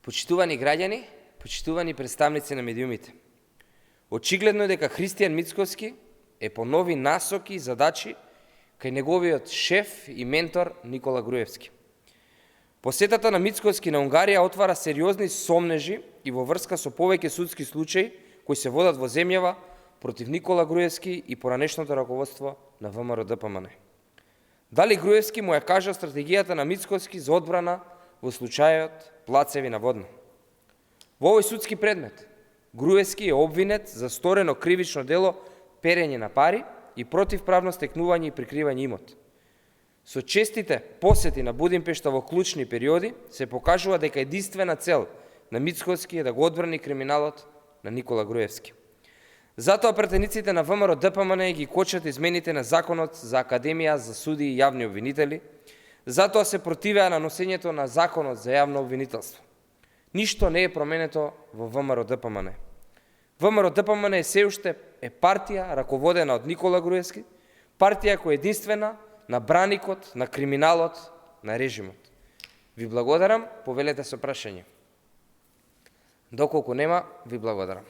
Почитувани граѓани, почитувани представници на медиумите. Очигледно е дека Христијан Мицкоски е по нови насоки и задачи кај неговиот шеф и ментор Никола Груевски. Посетата на Мицкоски на Унгарија отвара сериозни сомнежи и во врска со повеќе судски случаи кои се водат во земјава против Никола Груевски и поранешното раководство на ВМРО ДПМН. Дали Груевски му ја кажа стратегијата на Мицкоски за одбрана во случајот Плацеви на Водно? Во овој судски предмет Груевски е обвинет за сторено кривично дело перење на пари и противправно стекнување и прикривање имот. Со честите посети на Будимпешта во клучни периоди се покажува дека единствена цел на Мицкоски е да го одбрани криминалот на Никола Груевски. Затоа претениците на ВМРО ДПМН ги кочат измените на Законот за Академија за суди и јавни обвинители, затоа се противеа на носењето на Законот за јавно обвинителство. Ништо не е променето во ВМРО ДПМН. ВМРО ДПМН е се уште партија раководена од Никола Груевски, партија која е единствена на браникот на криминалот на режимот. Ви благодарам, повелете со прашање. Доколку нема, ви благодарам.